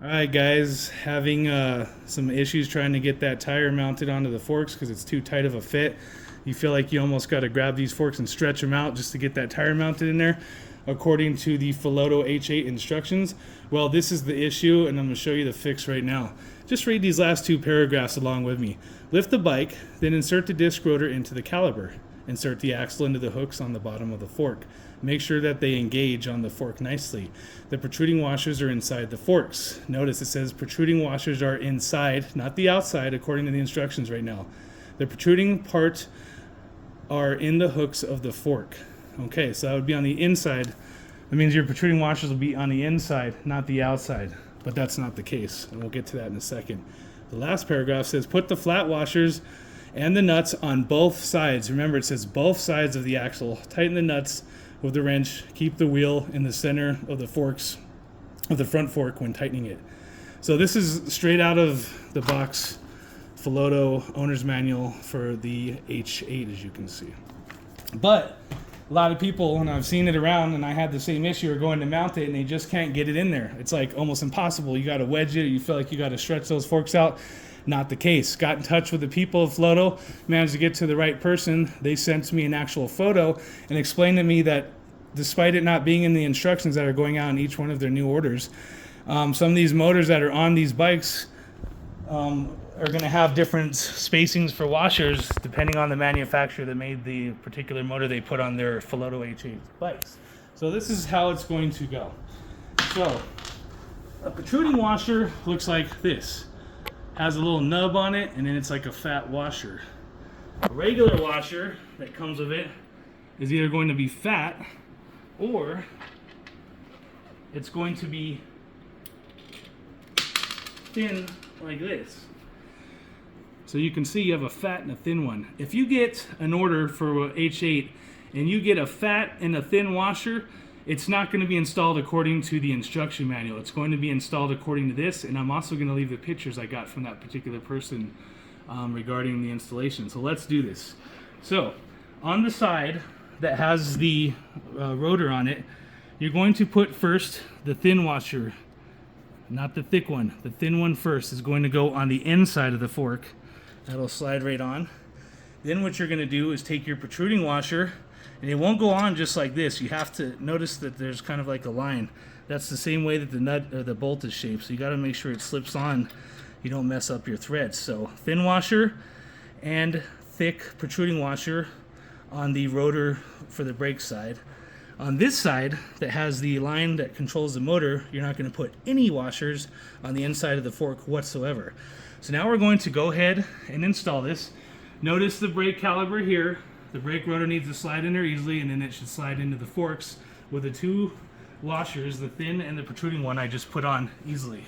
Alright guys, having some issues trying to get that tire mounted onto the forks because it's too tight of a fit. You feel like you almost got to grab these forks and stretch them out just to get that tire mounted in there, according to the Philodo H8 instructions. Well, this is the issue, and I'm going to show you the fix right now. Just read these last two paragraphs along with me. Lift the bike, then insert the disc rotor into the caliper. Insert the axle into the hooks on the bottom of the fork. Make sure that they engage on the fork nicely. The protruding washers are inside the forks. Notice it says protruding washers are inside, not the outside, according to the instructions right now. The protruding part are in the hooks of the fork. Okay, so that would be on the inside. That means your protruding washers will be on the inside, not the outside. But that's not the case, and we'll get to that in a second. The last paragraph says put the flat washers and the nuts on both sides. Remember, it says both sides of the axle. Tighten the nuts with the wrench. Keep the wheel in the center of the forks, of the front fork when tightening it. So this is straight out of the box Philodo owner's manual for the H8, as you can see. But a lot of people, when I've seen it around, and I had the same issue, are going to mount it and they just can't get it in there. It's like almost impossible. You got to wedge it. You feel like you got to stretch those forks out. Not the case. Got in touch with the people of Philodo, managed to get to the right person. They sent me an actual photo and explained to me that despite it not being in the instructions that are going out in each one of their new orders, some of these motors that are on these bikes are going to have different spacings for washers depending on the manufacturer that made the particular motor they put on their Philodo H8 bikes. So this is how it's going to go. So a protruding washer looks like this. Has a little nub on it, and then it's like a fat washer. A regular washer that comes with it is either going to be fat or it's going to be thin like this. So you can see you have a fat and a thin one. If you get an order for H8 and you get a fat and a thin washer, it's not going to be installed according to the instruction manual. It's going to be installed according to this, and I'm also going to leave the pictures I got from that particular person regarding the installation. So let's do this. So on the side that has the rotor on it, you're going to put first the thin washer, not the thick one. The thin one first is going to go on the inside of the fork. That'll slide right on. Then what you're going to do is take your protruding washer, and it won't go on just like this. You have to notice that there's kind of like a line. That's the same way that the nut or the bolt is shaped. So you got to make sure it slips on. You don't mess up your threads. So thin washer and thick protruding washer on the rotor for the brake side. On this side that has the line that controls the motor, you're not going to put any washers on the inside of the fork whatsoever. So now we're going to go ahead and install this. Notice the brake caliper here. The brake rotor needs to slide in there easily, and then it should slide into the forks with the two washers, the thin and the protruding one, I just put on easily.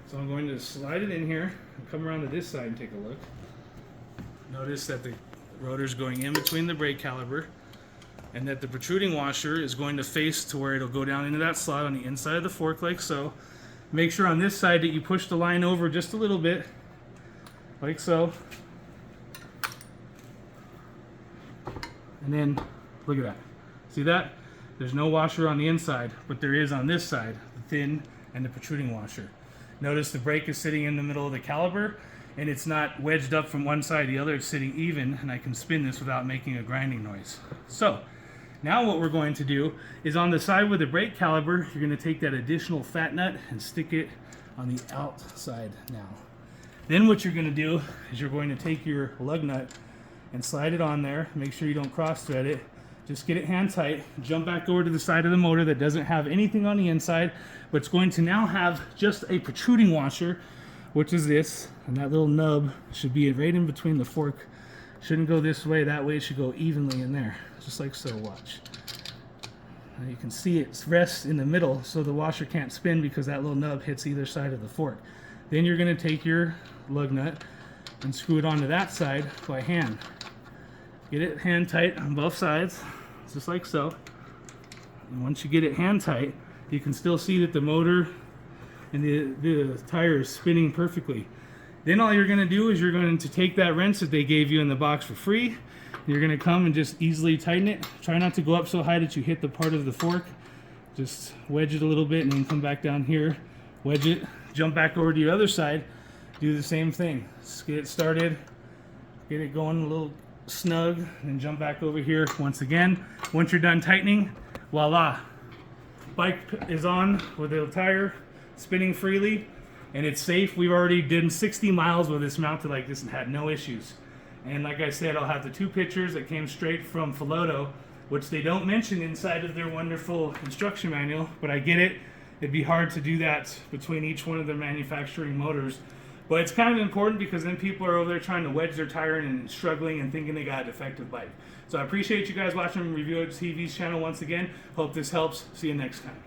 So I'm going to slide it in here and come around to this side and take a look. Notice that the rotor is going in between the brake caliper, and that the protruding washer is going to face to where it'll go down into that slot on the inside of the fork like so. Make sure on this side that you push the line over just a little bit, like so. And then, look at that. See that? There's no washer on the inside, but there is on this side, the thin and the protruding washer. Notice the brake is sitting in the middle of the caliper, and it's not wedged up from one side to the other. It's sitting even, and I can spin this without making a grinding noise. So, now what we're going to do is on the side with the brake caliper, you're going to take that additional fat nut and stick it on the outside now. Then what you're going to do is you're going to take your lug nut and slide it on there. Make sure you don't cross thread it. Just get it hand tight. Jump back over to the side of the motor that doesn't have anything on the inside, but it's going to now have just a protruding washer, which is this, and that little nub should be right in between the fork. Shouldn't go this way, that way it should go evenly in there, just like so. Watch. Now you can see it rests in the middle, so the washer can't spin because that little nub hits either side of the fork. Then you're going to take your lug nut and screw it onto that side by hand. Get it hand tight on both sides, just like so. And once you get it hand tight, you can still see that the motor and the tire is spinning perfectly. Then all you're going to do is you're going to take that wrench that they gave you in the box for free. You're going to come and just easily tighten it. Try not to go up so high that you hit the part of the fork. Just wedge it a little bit and then come back down here, wedge it Jump back over to your other side, do the same thing. Just get it started, get it going a little snug, and jump back over here once again. Once you're done tightening, voila. Bike is on with the tire spinning freely, and it's safe. We've already done 60 miles with this mounted like this and had no issues. And like I said, I'll have the 2 pictures that came straight from Philodo, which they don't mention inside of their wonderful instruction manual, but I get it. It'd be hard to do that between each one of their manufacturing motors. But it's kind of important because then people are over there trying to wedge their tire in and struggling and thinking they got a defective bike. So I appreciate you guys watching Review TV's channel once again. Hope this helps. See you next time.